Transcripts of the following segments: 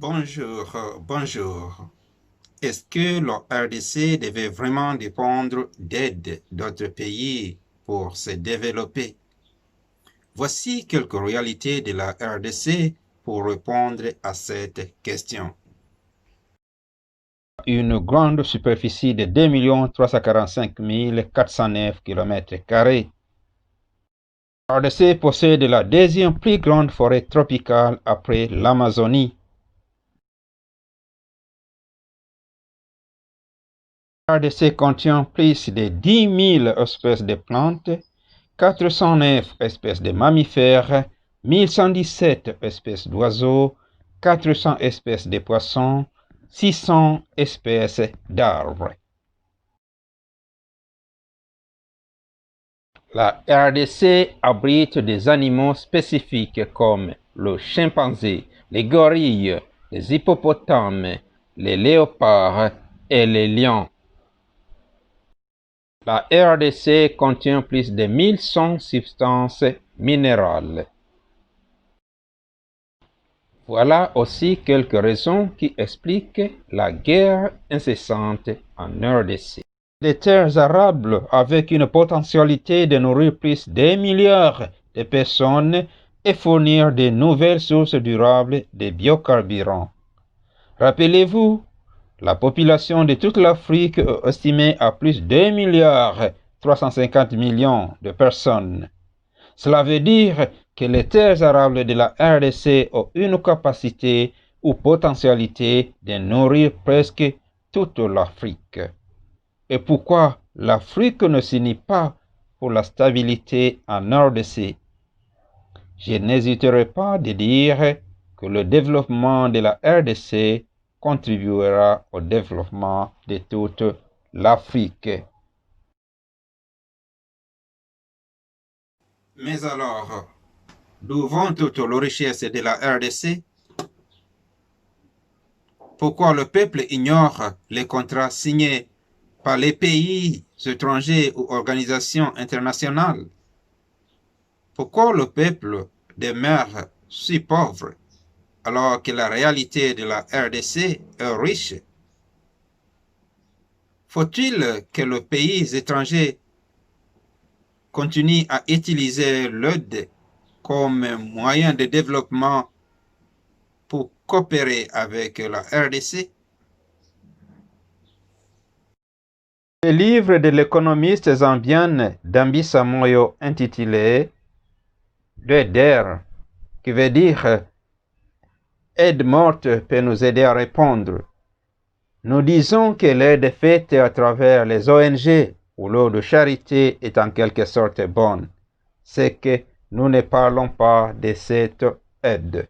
Bonjour. Est-ce que la RDC devait vraiment dépendre d'aide d'autres pays pour se développer? Voici quelques réalités de la RDC pour répondre à cette question. Une grande superficie de 2 345 409 km². La RDC possède la deuxième plus grande forêt tropicale après l'Amazonie. La RDC contient plus de 10 000 espèces de plantes, 409 espèces de mammifères, 1117 espèces d'oiseaux, 400 espèces de poissons, 600 espèces d'arbres. La RDC abrite des animaux spécifiques comme le chimpanzé, les gorilles, les hippopotames, les léopards et les lions. La RDC contient plus de 1100 substances minérales. Voilà aussi quelques raisons qui expliquent la guerre incessante en RDC. Les terres arables avec une potentialité de nourrir plus d'1 milliard de personnes et fournir de nouvelles sources durables de biocarburants. Rappelez-vous, la population de toute l'Afrique est estimée à plus d'1 milliard 350 millions de personnes. Cela veut dire que les terres arables de la RDC ont une capacité ou potentialité de nourrir presque toute l'Afrique. Et pourquoi l'Afrique ne s'unit pas pour la stabilité en RDC? Je n'hésiterai pas de dire que le développement de la RDC contribuera au développement de toute l'Afrique. Mais alors, d'où vont toutes les richesses de la RDC? Pourquoi le peuple ignore les contrats signés par les pays étrangers ou organisations internationales? Pourquoi le peuple demeure si pauvre alors que la réalité de la RDC est riche? Faut-il que les pays étrangers continuent à utiliser l'aide comme moyen de développement pour coopérer avec la RDC? Le livre de l'économiste zambienne Dambi Samoyo intitulé DER, qui veut dire aide morte peut nous aider à répondre. Nous disons que l'aide faite à travers les ONG ou l'eau de charité est en quelque sorte bonne. C'est que nous ne parlons pas de cette aide.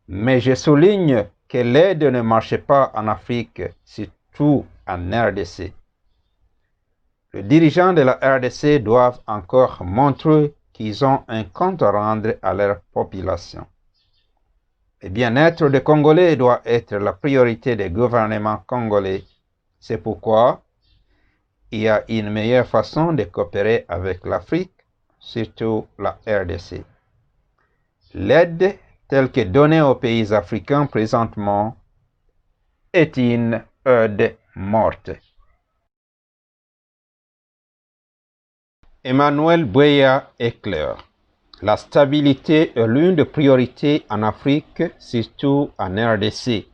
Mais je souligne que l'aide ne marche pas en Afrique, surtout en RDC. Les dirigeants de la RDC doivent encore montrer qu'ils ont un compte à rendre à leur population. Le bien-être des Congolais doit être la priorité des gouvernements congolais. C'est pourquoi il y a une meilleure façon de coopérer avec l'Afrique, surtout la RDC. L'aide telle que donnée aux pays africains présentement est une aide morte. Emmanuel Bweya est clair. La stabilité est l'une des priorités en Afrique, surtout en RDC.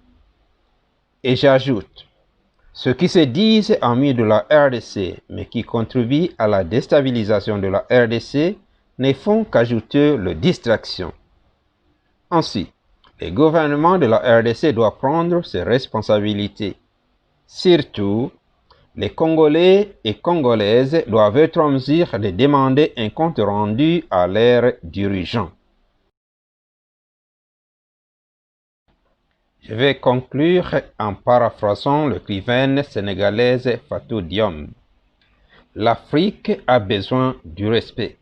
Et j'ajoute, ceux qui se disent amis de la RDC, mais qui contribuent à la déstabilisation de la RDC, ne font qu'ajouter les distractions. Ainsi, le gouvernement de la RDC doit prendre ses responsabilités. Surtout, les Congolais et Congolaises doivent être en mesure de demander un compte rendu à leurs dirigeants. Je vais conclure en paraphrasant l'écrivaine sénégalaise Fatou Diom. L'Afrique a besoin du respect.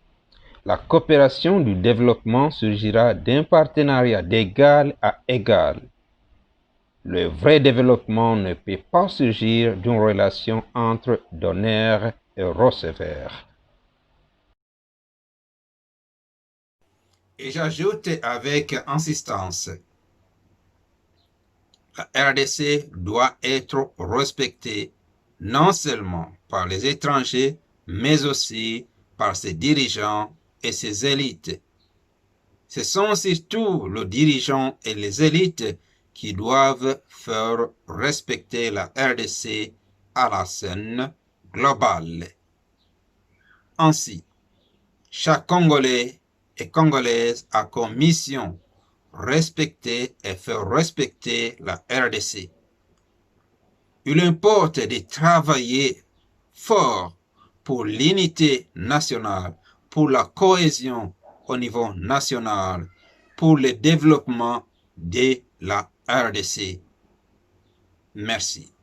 La coopération du développement surgira d'un partenariat d'égal à égal. Le vrai développement ne peut pas surgir d'une relation entre donneur et receveur. Et j'ajoute avec insistance, La RDC doit être respectée non seulement par les étrangers, mais aussi par ses dirigeants et ses élites. Ce sont surtout les dirigeants et les élites qui doivent faire respecter la RDC à la scène globale. Ainsi, chaque Congolais et Congolaise a comme mission respecter et faire respecter la RDC. Il importe de travailler fort pour l'unité nationale, pour la cohésion au niveau national, pour le développement de la RDC. Merci.